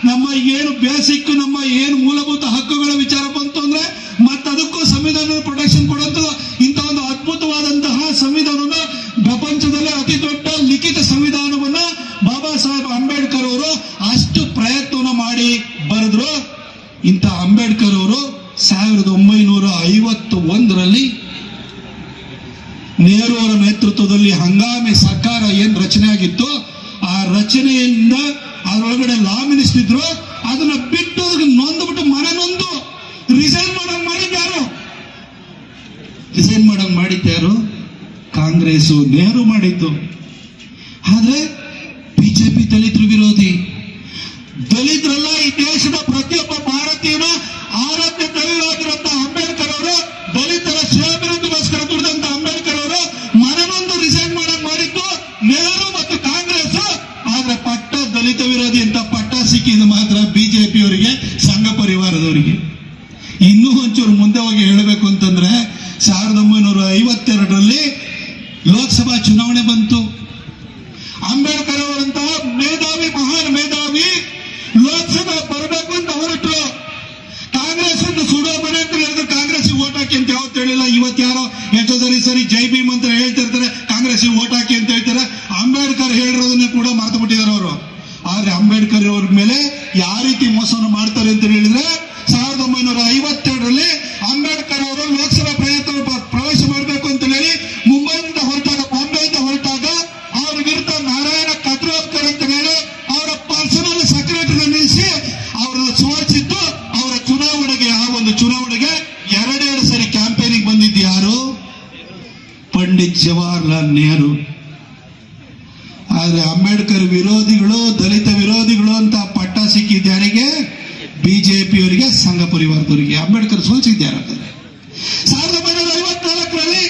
ನಮ್ಮ ಏನು ಬೇಸಿಕ್ ನಮ್ಮ ಏನು ಮೂಲಭೂತ ಹಕ್ಕುಗಳ ವಿಚಾರ ಬಂತು ಅಂದ್ರೆ ಮತ್ತದಕ್ಕೂ ಸಂವಿಧಾನದ ಪ್ರೊಟೆಕ್ಷನ್ ಕೊಡುವಂತ ಇಂಥ ಒಂದು ಅದ್ಭುತವಾದಂತಹ ಸಂವಿಧಾನವನ್ನ, ಪ್ರಪಂಚದಲ್ಲೇ ಅತಿ ದೊಡ್ಡ ಲಿಖಿತ ಸಂವಿಧಾನವನ್ನ ಬಾಬಾ ಸಾಹೇಬ್ ಅಂಬೇಡ್ಕರ್ ಅವರು ಅಷ್ಟು ಪ್ರಯತ್ನವನ್ನು ಮಾಡಿ ಬರೆದ್ರು. ಇಂಥ ಅಂಬೇಡ್ಕರ್ ಅವರು 1951 ನೆಹರು ಅವರ ನೇತೃತ್ವದಲ್ಲಿ ಹಂಗಾಮಿ ಸರ್ಕಾರ ಏನ್ ರಚನೆ ಆಗಿತ್ತು, ಆ ರಚನೆಯಿಂದ ಅದರೊಳಗಡೆ ಲಾ ಮಿನಿಸ್ಟರ್ ಇದ್ರು, ಅದನ್ನ ಬಿಟ್ಟು ನೊಂದ್ಬಿಟ್ಟು ಮನೆ ನೊಂದು ರಿಸೈನ್ ಮಾಡಂಗ್ ಮಾಡಿದ್ಯಾರು? ರಿಸೈನ್ ಮಾಡಂಗ್ ಮಾಡಿದ್ಯಾರು? ಕಾಂಗ್ರೆಸ್, ನೆಹರು ಮಾಡಿದ್ದು. ಆದ್ರೆ ಬಿಜೆಪಿ ದಲಿತರು ವಿರೋಧಿ. ದಲಿತರಲ್ಲ, ಈ ದೇಶದ ಪ್ರತಿಯೊಬ್ಬ ಭಾರತೀಯನ ಆರಾಧ್ಯ ದೈವವಾಗಿರುವಂತ ಅಂಬೇಡ್ಕರ್ ಅವರು, ದಲಿತರ ಶ್ರೇಯೋಭಿವೃದ್ಧಿಗೋಸ್ಕರ ದುಡಿದಂತ ಅಂಬೇಡ್ಕರ್ ಅವರು ಮನನೊಂದು ರಿಸೈನ್ ಮಾಡಂಗ್ ಮಾಡಿದ್ದು ನೆಹರು ಮತ್ತು ಕಾಂಗ್ರೆಸ್. ಆದ್ರೆ ಪಟ್ಟ ದಲಿತ ವಿರೋಧಿ ಅಂತ ಪಟ್ಟ ಸಿಕ್ಕಿದ್ದು ಮಾತ್ರ ಬಿಜೆಪಿ ಅವರಿಗೆ, ಸಂಘ ಪರಿವಾರದವರಿಗೆ. ಇನ್ನೂ ಒಂಚೂರು ಮುಂದೆ ಹೋಗಿ ಹೇಳಬೇಕು ಅಂತಂದ್ರೆ 1952 ಲೋಕಸಭಾ ಚುನಾವಣೆ ಬಂತು. ಅಂಬೇಡ್ಕರ್ ಅವರಂತಹ ಮೇಧಾವಿ, ಮಹಾನ್ ಮೇಧಾವಿ ಲೋಕಸಭೆ ಬರಬೇಕು ಅಂತ ಹೊರಟರು. ಕಾಂಗ್ರೆಸ್ ಅನ್ನು ಸುಡೋ ಮನೆ ಅಂತ ಹೇಳಿದ್ರೆ ಕಾಂಗ್ರೆಸ್ ಓಟ್ ಹಾಕಿ ಅಂತ ಯಾವತ್ತು ಹೇಳಿಲ್ಲ. ಇವತ್ತು ಯಾರೋ ಎಷ್ಟೋ ಸರಿ ಜೈ ಭೀಮ್ ಅಂತ ಹೇಳ್ತಿರ್ತಾರೆ, ಕಾಂಗ್ರೆಸ್ ಓಟ್ ಹಾಕಿ ಅಂತ ಹೇಳ್ತಾರೆ. ಅಂಬೇಡ್ಕರ್ ಹೇಳಿರೋದನ್ನ ಕೂಡ ಮರೆತು ಬಿಟ್ಟಿದ್ದಾರೆ ಅವರು. ಆದ್ರೆ ಅಂಬೇಡ್ಕರ್ ಅವ್ರ ಮೇಲೆ ಯಾವ ರೀತಿ ಮೋಸವನ್ನು ಮಾಡ್ತಾರೆ ಅಂತ ಹೇಳಿದ್ರೆ 1952 ಅಂಬೇಡ್ಕರ್ ಅವರು ಲೋಕಸಭಾ ಪ್ರವೇಶ ಮಾಡಬೇಕು ಅಂತ ಹೇಳಿ ಮುಂಬೈನಿಂದ ಹೊರಟಾಗ, ಬಾಂಬೆಯಿಂದ ಹೊರಟಾಗ ಅವ್ರ ವಿರುದ್ಧ ನಾರಾಯಣ ಕತ್ರೋದ್ಕರ್ ಅಂತ ಹೇಳಿ ಅವರ ಪರ್ಸನಲ್ ಸೆಕ್ರೆಟರಿ ನಿಲ್ಲಿಸಿ ಅವರನ್ನು ಸೋಲಿಸಿದ್ದು. ಅವರ ಚುನಾವಣೆಗೆ, ಆ ಒಂದು ಚುನಾವಣೆಗೆ 2 ಸರಿ ಕ್ಯಾಂಪೇನಿಗೆ ಬಂದಿದ್ದು ಯಾರು? ಪಂಡಿತ್ ಜವಾಹರ್ಲಾಲ್ ನೆಹರು. ಆದ್ರೆ ಅಂಬೇಡ್ಕರ್ ವಿರೋಧಿಗಳು, ದಲಿತ ವಿರೋಧಿಗಳು ಅಂತ ಪಟ್ಟ ಸಿಕ್ಕಿದ್ದು ಯಾರಿಗೆ? ಬಿಜೆಪಿ ಅವರಿಗೆ, ಸಂಘ ಪರಿವಾರದವರಿಗೆ. ಅಂಬೇಡ್ಕರ್ ಸೋಲಿಸಿದ್ಯಾರ? 1954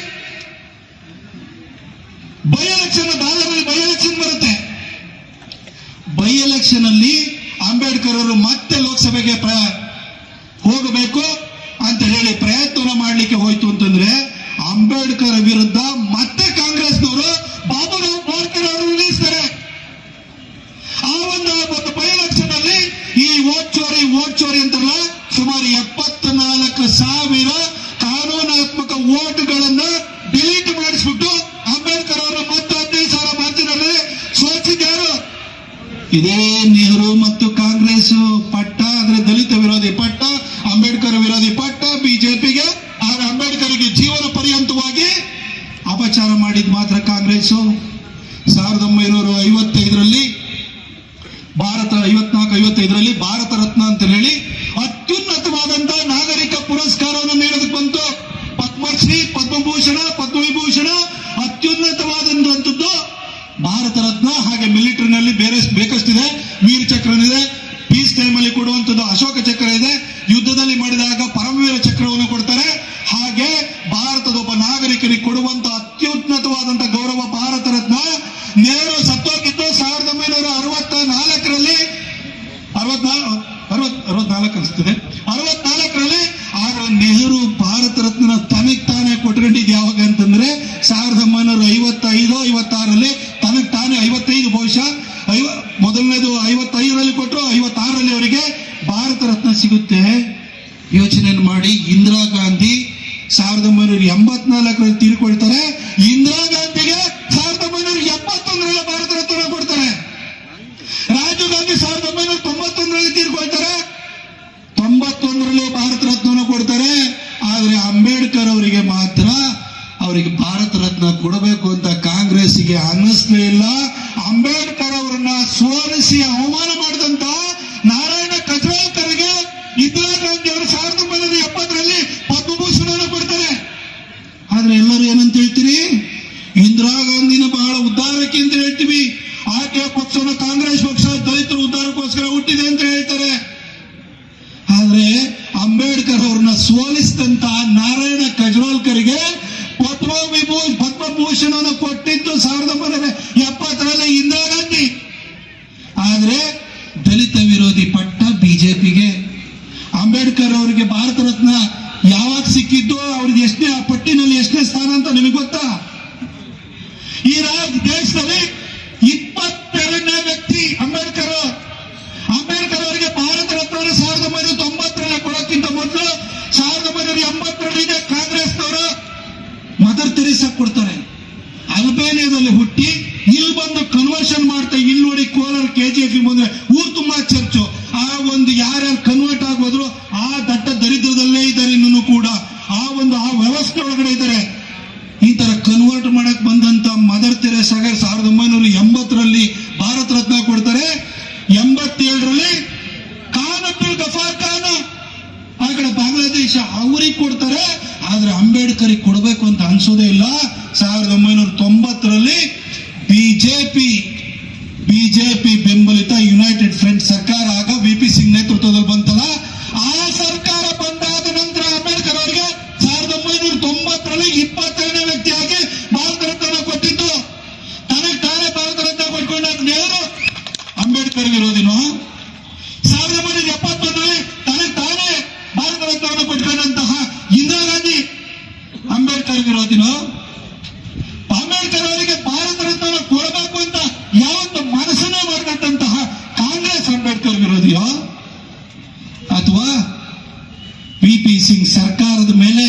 ಬೈ ಎಲೆಕ್ಷನ್, ದಾದರಲ್ಲಿ ಬೈ ಎಲೆಕ್ಷನ್ ಬರುತ್ತೆ. ಬೈ ಎಲೆಕ್ಷನ್ ಅಲ್ಲಿ ಅಂಬೇಡ್ಕರ್ ಅವರು ಮತ್ತೆ ಲೋಕಸಭೆಗೆ ಹೋಗಬೇಕು ಅಂತ ಹೇಳಿ ಪ್ರಯತ್ನ ಮಾಡ್ಲಿಕ್ಕೆ ಹೋಯ್ತು ಅಂತಂದ್ರೆ ಅಂಬೇಡ್ಕರ್ ವಿರುದ್ಧ ಮತ್ತೆ ಕಾಂಗ್ರೆಸ್ನವರು ಬಾಬುರಾವ್ ಬೋರ್ಕರ್ ಅವರು ನಿಲ್ಲಿಸ್ತಾರೆ. ಆ ಒಂದು ಬೈ ಎಲೆಕ್ಷನ್ ಅಲ್ಲಿ ಈ ವೋಟ್ ಚೋರಿ ಅಂತಲ್ಲ, ಸುಮಾರು 74,000 ಕಾನೂನಾತ್ಮಕ ವೋಟ್ಗಳನ್ನ ಡಿಲೀಟ್ ಮಾಡಿಸ್ಬಿಟ್ಟು ಅಂಬೇಡ್ಕರ್ ಅವರು ಮತ್ತೆ 15,000 ಮಾರ್ಜಿನಲ್ಲಿ ಸೋಲಿಸಿದ್ಯಾರು? ಇದೇ ನೆಹರು ಮತ್ತು ಕಾಂಗ್ರೆಸ್. ಪಟ್ಟ ಆದ್ರೆ ದಲಿತ ವಿರೋಧಿ ಪಟ್ಟ, ಅಂಬೇಡ್ಕರ್ ವಿರೋಧಿ ಪಟ್ಟ ಬಿಜೆಪಿಗೆ. ಆದ್ರೆ ಅಂಬೇಡ್ಕರ್ಗೆ ಜೀವನ ಪರ್ಯಂತವಾಗಿ ಅಪಚಾರ ಮಾಡಿದ್ ಮಾತ್ರ ಕಾಂಗ್ರೆಸ್. 1955 ಭಾರತ ರತ್ನ ಅಂತ ಹೇಳಿ ಅತ್ಯುನ್ನತವಾದಂತಹ ನಾಗರಿಕ ಪುರಸ್ಕಾರವನ್ನು ನೀಡೋದಕ್ಕೆ ಬಂತು. ಪದ್ಮಶ್ರೀ, ಪದ್ಮಭೂಷಣ, ಪದ್ಮವಿಭೂಷಣ ಅತ್ಯುನ್ನತವಾದಂತದ್ದು ಅಶೋಕ ಚಕ್ರ ಇದೆ, ಯುದ್ಧದಲ್ಲಿ ಮಾಡಿದಾಗ ಪರಮವೀರ ಚಕ್ರವನ್ನು ಕೊಡ್ತಾರೆ. ಹಾಗೆ ಭಾರತದ ಒಬ್ಬ ನಾಗರಿಕನಿಗೆ ಕೊಡುವಂತ ಅತ್ಯುನ್ನತವಾದಂತ ಗೌರವ ಭಾರತ ರತ್ನ. ನೆಹರು ಸತ್ತೋಗಿದ್ದು 1964ರಲ್ಲಿ 64 ಅನಿಸ್ತದೆ, 64ರಲ್ಲಿ. ಆದ್ರೆ ನೆಹರು ಭಾರತ ರತ್ನ ತನಗ್ ತಾನೇ ಕೊಟ್ಕೊಂಡಿದ್ದು ಯಾವಾಗ ಅಂತಂದ್ರೆ 1955-56ರಲ್ಲಿ ತನಗ್ ತಾನೇ 55 ಬಹುಶಃ ಮೊದಲನೇದು 55ರಲ್ಲಿ ಕೊಟ್ಟರು, 56ರಲ್ಲಿ ಅವರಿಗೆ ಭಾರತ ರತ್ನ ಸಿಗುತ್ತೆ. ಯೋಚನೆ ಮಾಡಿ, ಇಂದಿರಾ ಗಾಂಧಿ 1984ರಲ್ಲಿ ತೀರ್ಕೊಳ್ತಾರೆ. ಇಂದಿರಾ ಗಾಂಧಿಗೆ 1971ರಲ್ಲಿ ಭಾರತ ರತ್ನ ಕೊಡ್ತಾರೆ. ರಾಜೀವ್ ಗಾಂಧಿ 1991ರಲ್ಲಿ ತೀರ್ಕೊಳ್ತಾರೆ, 91ರಲ್ಲಿ ಭಾರತ ರತ್ನ ಕೊಡ್ತಾರೆ. ಆದ್ರೆ ಅಂಬೇಡ್ಕರ್ ಅವರಿಗೆ ಮಾತ್ರ ಅವರಿಗೆ ಭಾರತ ರತ್ನ ಕೊಡಬೇಕು ಅಂತ ಕಾಂಗ್ರೆಸ್ಗೆ ಅನ್ನಿಸ್ಲೇ ಇಲ್ಲ. ಅಂಬೇಡ್ಕರ್ ಅವರನ್ನ ಸೋಲಿಸಿ ಅವಮಾನ ಮಾಡಿದಂತ ನಾರಾಯಣ ಕಜ್ರಾಲ್ಕರ್ಗೆ ಇಂದಿರಾ ಗಾಂಧಿ ಅವರು 1970ರಲ್ಲಿ ಪದ್ಮಭೂಷಣವನ್ನು ಕೊಡ್ತಾರೆ. ಆದ್ರೆ ಎಲ್ಲರೂ ಏನಂತ ಹೇಳ್ತೀರಿ? ಇಂದಿರಾ ಗಾಂಧಿನ ಬಹಳ ಉದ್ಧಾರಕ್ಕೆ ಅಂತ ಹೇಳ್ತೀವಿ. ಆಕೆ ಪಕ್ಷನ ಕಾಂಗ್ರೆಸ್ ಪಕ್ಷ ದಲಿತರ ಉದ್ಧಾರಕ್ಕೋಸ್ಕರ ಹುಟ್ಟಿದೆ ಅಂತ ಹೇಳ್ತಾರೆ. ಆದ್ರೆ ಅಂಬೇಡ್ಕರ್ ಅವ್ರನ್ನ ಸೋಲಿಸಿದಂತ ನಾರಾಯಣ ಕಜ್ರಾಲ್ಕರ್ಗೆ ಪದ್ಮಭೂಷಣವನ್ನು ಕೊಟ್ಟಿದ್ದು 1970ರಲ್ಲಿ ಇಂದಿರಾ ಗಾಂಧಿ. ಆದ್ರೆ ದಲಿತ ವಿರೋಧಿ ಪಟ್ಟ ಬಿಜೆಪಿಗೆ. ಅಂಬೇಡ್ಕರ್ ಅವರಿಗೆ ಭಾರತ ರತ್ನ ಯಾವಾಗ ಸಿಕ್ಕಿದ್ದು, ಅವ್ರಿಗೆ ಎಷ್ಟನೇ ಆ ಪಟ್ಟಿನಲ್ಲಿ ಎಷ್ಟನೇ ಸ್ಥಾನ ಅಂತ ನಿಮಗೆ ಗೊತ್ತಾ? ಈ ದೇಶದಲ್ಲಿ 22ನೇ ವ್ಯಕ್ತಿ ಅಂಬೇಡ್ಕರ್. ಅಂಬೇಡ್ಕರ್ ಅವರಿಗೆ ಭಾರತ ರತ್ನ 1990ರಲ್ಲಿ ಕೊಡೋಕ್ಕಿಂತ ಮೊದಲು 1980ರಲ್ಲಿ ಕಾಂಗ್ರೆಸ್ನವರು ಮದರ್ ತೆರೇಸಾ ಕೊಡ್ತಾರೆ. ಅಲ್ಬೇನಿಯಾದಲ್ಲಿ ಹುಟ್ಟಿ ಇಲ್ಲಿ ಬಂದು ಕನ್ವರ್ಷನ್ ಮಾಡ್ತಾ, ಇಲ್ಲಿ ನೋಡಿ ಕೋಲಾರ KGF ಬಂದ್ರೆ ಊರು ತುಂಬಾ ಚರ್ಚು. ಆ ಒಂದು ಯಾರ್ಯಾರು ಕನ್ವರ್ಟ್ ಆಗೋದ್ರು ಆ ದಟ್ಟ ದರಿದ್ರದಲ್ಲೇ ಇದ್ದಾರೆ ಇನ್ನೂ ಕೂಡ. ಆ ವ್ಯವಸ್ಥೆ ಒಳಗಡೆ ಇದ್ದಾರೆ. ಈ ತರ ಕನ್ವರ್ಟ್ ಮಾಡಕ್ ಬಂದಂತ ಮದರ್ ತೆರೇಸಾಗೆ 1980ರಲ್ಲಿ ಭಾರತ ರತ್ನ ಕೊಡ್ತಾರೆ. 87ರಲ್ಲಿ ಖಾನ್ ಅಬ್ದುಲ್ ಗಫಾರ್ ಖಾನ್ ಆ ಕಡೆ ಬಾಂಗ್ಲಾದೇಶ ಅವ್ರಿಗೆ ಕೊಡ್ತಾರೆ. ಆದ್ರೆ ಅಂಬೇಡ್ಕರ್ಗೆ ಕೊಡಬೇಕು ಅಂತ ಅನ್ಸೋದೇ ಇಲ್ಲ. 1990ರಲ್ಲಿ ಬಿಜೆಪಿ ಬೆಂಬಲಿತ ಯುನೈಟೆಡ್ ಫ್ರಂಟ್ ಸರ್ಕಾರ ಆಗ VP ಸಿಂಗ್ ನೇತೃತ್ವದಲ್ಲಿ ಬಂತಲ್ಲ, ಆ ಸರ್ಕಾರ ಬಂದಾದ ನಂತರ ಅಂಬೇಡ್ಕರ್ ಅವರಿಗೆ 1990ರಲ್ಲಿ 22ನೇ ವ್ಯಕ್ತಿಯಾಗಿ ಭಾರತ ರತ್ನ ಕೊಟ್ಟಿದ್ದು. ತನಗೆ ತಾನೇ ಭಾರತ ರತ್ನ ಕೊಟ್ಕೊಂಡಾಗ ನೆಹರು ಅಂಬೇಡ್ಕರ್ ವಿರೋಧಿನೋ, 1971ರಲ್ಲಿ ತನಗೆ ತಾನೇ ಭಾರತ ರತ್ನವನ್ನು ಕೊಟ್ಕೊಂಡಂತಹ ಇಂದಿರಾ ಗಾಂಧಿ ಅಂಬೇಡ್ಕರ್ ವಿರೋಧಿನೋ? ಅಂಬೇಡ್ಕರ್ ಅವರಿಗೆ ಭಾರತ ರತ್ನ ಕೊಡಬೇಕು ಅಂತ ಯಾವತ್ತು ಮನಸ್ಸನ್ನೇ ಮಾಡಿದಂತಹ ಕಾಂಗ್ರೆಸ್ ಅಂಬೇಡ್ಕರ್ ವಿರೋಧಿಯೋ? ಅಥವಾ VP ಸಿಂಗ್ ಸರ್ಕಾರದ ಮೇಲೆ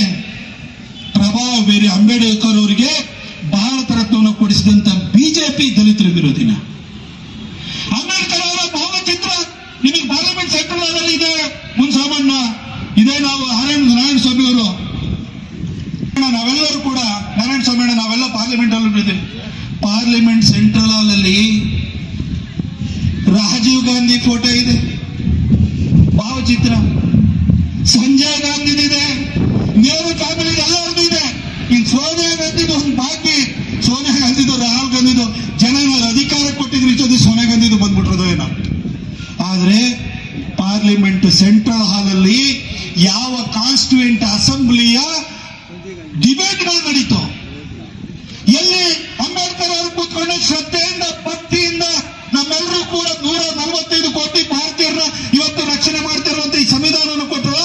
ಪ್ರಭಾವ ಬೀರಿ ಅಂಬೇಡ್ಕರ್ ಅವರಿಗೆ ಭಾರತ ರತ್ನವನ್ನು ಕೊಡಿಸಿದಂತ ಬಿಜೆಪಿ ದಲಿತರ ವಿರೋಧಿನ? ಅಂಬೇಡ್ಕರ್ ಅವರ ಭಾವಚಿತ್ರ ನಿಮಗೆ ಪಾರ್ಲಿಮೆಂಟ್ ಸೆಂಟ್ರಲ್ ಹಾಲಲ್ಲಿ ಇದೆ, ಮುನ್ಸಾಮಣ್ಣ ಇದೆ. ನಾವು ನಾರಾಯಣ ಸ್ವಾಮಿ ಅವರು, ನಾವೆಲ್ಲರೂ ಕೂಡ ನಾರಾಯಣ ಸ್ವಾಮಿ ನಾವೆಲ್ಲ ಪಾರ್ಲಿಮೆಂಟ್ ಅಲ್ಲಿ ಇದ್ದೀವಿ. ಪಾರ್ಲಿಮೆಂಟ್ ಸೆಂಟ್ರಲ್ ಹಾಲ್ ಅಲ್ಲಿ ರಾಜೀವ್ ಗಾಂಧಿ ಫೋಟೋ ಇದೆ, ಭಾವಚಿತ್ರ. ಸಂಜಯ್ ಗಾಂಧಿ ಇದೆ, ನೆಹರು ಫ್ಯಾಮಿಲಿ ಎಲ್ಲರದ್ದು ಇದೆ. ಇನ್ ಸೋನಿಯಾ ಗಾಂಧಿದು ಒಂದು ಬಾಕಿ, ಸೋನಿಯಾ ಗಾಂಧಿದು ರಾಹುಲ್ ಗಾಂಧಿದು ಜನ ಅಧಿಕಾರ ಕೊಟ್ಟಿದ್ರು, ಇಷ್ಟೊಂದು ಸೋನಿಯಾ ಗಾಂಧಿದು ಬಂದ್ಬಿಟ್ರದು ಏನೋ. ಆದ್ರೆ ಪಾರ್ಲಿಮೆಂಟ್ ಸೆಂಟ್ರಲ್ ಹಾಲ್ ಅಲ್ಲಿ ಯಾವ ಕಾನ್ಸ್ಟಿಟ್ಯೂಯೆಂಟ್ ಅಸೆಂಬ್ಲಿಯ ಡಿಬೇಟ್ಗಳು ನಡೀತು, ಎಲ್ಲಿ ಅಂಬೇಡ್ಕರ್ ಅವರು ಕೂತ್ಕೊಂಡು ಶ್ರದ್ಧೆಯಿಂದ ಭಕ್ತಿಯಿಂದ ನಮ್ಮೆಲ್ಲರೂ ಕೂಡ 145 ಕೋಟಿ ಭಾರತೀಯರನ್ನ ಇವತ್ತು ರಕ್ಷಣೆ ಮಾಡ್ತಿರುವಂತ ಈ ಸಂವಿಧಾನವನ್ನು ಕೊಟ್ಟರು.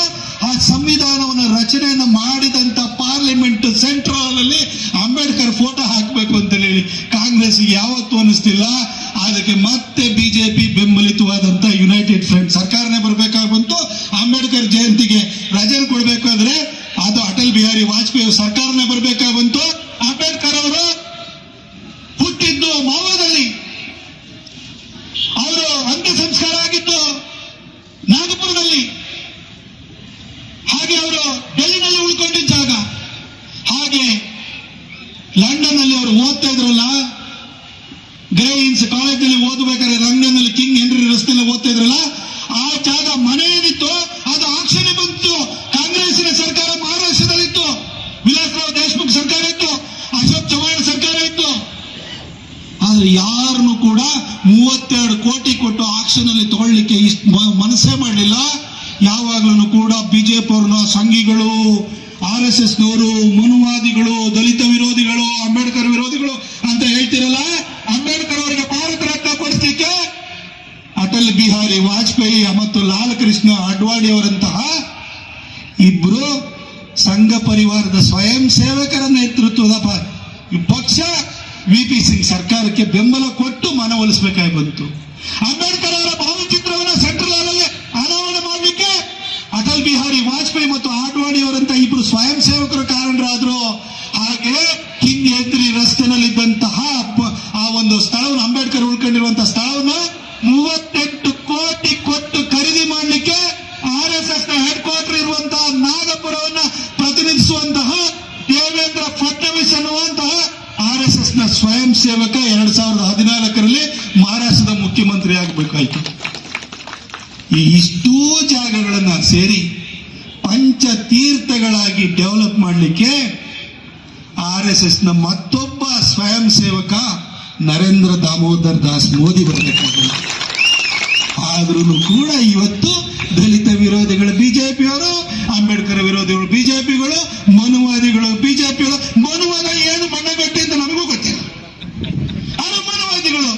ಆ ಸಂವಿಧಾನವನ್ನು ರಚನೆಯನ್ನು ಮಾಡಿದಂತ ಪಾರ್ಲಿಮೆಂಟ್ ಸೆಂಟ್ರಲ್ ಹಾಲ್ ಅಲ್ಲಿ ಅಂಬೇಡ್ಕರ್ ಫೋಟೋ ಹಾಕಬೇಕು ಅಂತ ಹೇಳಿ ಕಾಂಗ್ರೆಸ್ ಯಾವತ್ತೂ ಅನಿಸ್ತಿಲ್ಲ. ಅದಕ್ಕೆ ಮತ್ತೆ ಬಿಜೆಪಿ ಬೆಂಬಲಿತವಾದಂತ ಯುನೈಟೆಡ್ ಫ್ರಂಟ್ ಸರ್ಕಾರನೇ ಬರಬೇಕಾಗಿ ಬಂತು. ಅಂಬೇಡ್ಕರ್ ಜಯಂತಿಗೆ ರಜೆ ಕೊಡಬೇಕಾದ್ರೆ ಅದು ಅಟಲ್ ಬಿಹಾರಿ ವಾಜಪೇಯಿ ಸರ್ಕಾರನೇ ಬರಬೇಕಾಗಿ ಬಂತು. ಅಂಬೇಡ್ಕರ್ ಅವರು ಹುಟ್ಟಿದ್ದು ಮಾವೋದಲ್ಲಿ, ಅವರು ಅಂತ್ಯ ಸಂಸ್ಕಾರ ಆಗಿದ್ದು ನಾಗಪುರದಲ್ಲಿ, ಹಾಗೆ ಅವರು ಡೆಲ್ಲಿನಲ್ಲಿ ಉಳ್ಕೊಂಡಿದ್ದ ಜಾಗ, ಹಾಗೆ ಲಂಡನ್ ಅಲ್ಲಿ ಅವರು ಓದ್ತಾ ಇದ್ರಲ್ಲ, ಗ್ರೇವಿನ್ಸ್ ಕಾಲೇಜಲ್ಲಿ ಓದಬೇಕಾದ್ರೆ ಲಂಡನ್ ಅಲ್ಲಿ ಕಿಂಗ್ ಹೆನ್ರಿ ರಸ್ತೆಯಲ್ಲಿ ಓದ್ತಾ ಇದ್ರಲ್ಲ, ಆ ಜಾಗ ಮನೆ ಏನಿತ್ತು ಅದು ಆಕ್ಷನ್ ಬಂತು. ಕಾಂಗ್ರೆಸ್ಸಿನ ಸರ್ಕಾರ ಮಹಾರಾಷ್ಟ್ರದಲ್ಲಿತ್ತು, ವಿಲಾಸರಾವ್ ದೇಶಮುಖ್ ಸರ್ಕಾರ ಇತ್ತು, ಅಶೋಕ್ ಚವ್ಹಾಣ್ ಸರ್ಕಾರ ಇತ್ತು. ಆದ್ರೆ ಯಾರನ್ನು ಕೂಡ 32 ಕೋಟಿ ಕೊಟ್ಟು ಆಕ್ಷನ್ ಅಲ್ಲಿ ತಗೊಳ್ಳಿಕ್ಕೆ ಮನಸ್ಸೇ ಮಾಡಲಿಲ್ಲ. ಯಾವಾಗ್ಲೂ ಕೂಡ ಬಿಜೆಪಿ ಅವ್ರನ್ನ ಸಂಘಿಗಳು, RSS ನವರು, ಮನುವಾದಿಗಳು, ದಲಿತ ವಿರೋಧಿಗಳು, ಅಂಬೇಡ್ಕರ್ ವಿರೋಧಿಗಳು ಅಂತ ಹೇಳ್ತಿರಲ್ಲ. ಅಂಬೇಡ್ಕರ್ ಅವರಿಗೆ ಭಾರತ ರತ್ನ ಕೊಡಿಸ್ಲಿಕ್ಕೆ ಅಟಲ್ ಬಿಹಾರಿ ವಾಜಪೇಯಿ ಮತ್ತು ಲಾಲ್ ಕೃಷ್ಣ ಅಡ್ವಾಣಿ ಅವರಂತಹ ಇಬ್ರು ಸಂಘ ಪರಿವಾರದ ಸ್ವಯಂ ಸೇವಕರ ನೇತೃತ್ವದ ಪಕ್ಷ VP ಸಿಂಗ್ ಸರ್ಕಾರಕ್ಕೆ ಬೆಂಬಲ ಕೊಟ್ಟು ಮನವೊಲಿಸಬೇಕಾಗಿ ಬಂತು. ಅಂಬೇಡ್ಕರ್ ಅವರ ಭಾವಚಿತ್ರವನ್ನು ಸೆಂಟ್ರಲ್ ಹಾಲಲ್ಲಿ ಅನಾವರಣ ಮಾಡಲಿಕ್ಕೆ ಅಟಲ್ ಬಿಹಾರಿ ವಾಜಪೇಯಿ ಮತ್ತು ಅಡ್ವಾಣಿ ಅವರಂತ ಇಬ್ರು ಸ್ವಯಂ ಸೇವಕರು ಕಾರಣರಾದ್ರು. ಹಾಗೆ ಕಿಂಗೇತ್ರಿ ರಸ್ತೆನಲ್ಲಿದ್ದಂತಹ ಆ ಒಂದು ಸ್ಥಳವನ್ನು, ಅಂಬೇಡ್ಕರ್ ಉಳ್ಕೊಂಡಿರುವಂತಹ ಸ್ಥಳವನ್ನು 38 ಕೋಟಿ ಕೊಟ್ಟು ಖರೀದಿ ಮಾಡಲಿಕ್ಕೆ RSS ನ ಹೆಡ್ ಕ್ವಾರ್ಟರ್ ಇರುವಂತಹ ನಾಗಪುರವನ್ನ ಪ್ರತಿನಿಧಿಸುವಂತಹ ದೇವೇಂದ್ರ ಫಡ್ನವೀಸ್ ಅನ್ನುವಂತಹ RSS ನ ಸ್ವಯಂ ಸೇವಕ 2014ರಲ್ಲಿ ಮಹಾರಾಷ್ಟ್ರದ ಮುಖ್ಯಮಂತ್ರಿ ಆಗಬೇಕಾಯ್ತು. ಈ ಇಷ್ಟೂ ಜಾಗಗಳನ್ನ ಸೇರಿ ಪಂಚತೀರ್ಥಗಳಾಗಿ ಡೆವಲಪ್ ಮಾಡಲಿಕ್ಕೆ RSS ನ ಮತ್ತೊಬ್ಬ ಸ್ವಯಂ ಸೇವಕ ನರೇಂದ್ರ ದಾಮೋದರ್ ದಾಸ್ ಮೋದಿ ಬರಬೇಕಾಗಿದೆ. ಆದ್ರೂ ಕೂಡ ಇವತ್ತು ದಲಿತ ವಿರೋಧಿಗಳು ಬಿಜೆಪಿಯವರು, ಅಂಬೇಡ್ಕರ್ ವಿರೋಧಿಗಳು ಬಿಜೆಪಿಗಳು, ಮನುವಾದಿಗಳು ಬಿಜೆಪಿಗಳು. ಮನುವಾದ ಏನು ಬಣ್ಣಗಟ್ಟಿ ಅಂತ ನಮಗೂ ಗೊತ್ತಿಲ್ಲ. ಆದ್ರೂ ಮನುವಾದಿಗಳು,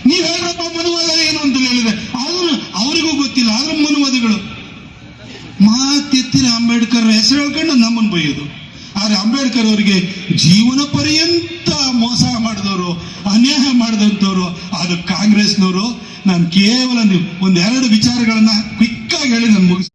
ನೀವ್ ಹೇಳ್ರಪ್ಪ ಮನುವಾದ ಏನು ಅಂತ ಹೇಳಿದ್ರೆ ಅವರಿಗೂ ಗೊತ್ತಿಲ್ಲ. ಆದ್ರೂ ಮನುವಾದಿಗಳು ಮಾತೆತ್ತಿನ ಅಂಬೇಡ್ಕರ್ ಹೆಸರು ಹೇಳ್ಕೊಂಡು ನಮ್ಮನ್ನು ಬೈಯೋದು. ಆದ್ರೆ ಅಂಬೇಡ್ಕರ್ ಅವರಿಗೆ ಜೀವನ ಪರ್ಯಂತ ಮೋಸ ಮಾಡಿದವರು, ಅನ್ಯಾಯ ಮಾಡಿದಂಥವ್ರು ಅದು ಕಾಂಗ್ರೆಸ್ನವರು. ನಾನು ಕೇವಲ ಒಂದೆರಡು ವಿಚಾರಗಳನ್ನ ಕ್ವಿಕ್ ಆಗಿ ಹೇಳಿ ನಾನು ಮುಗಿಸ್ತೀನಿ.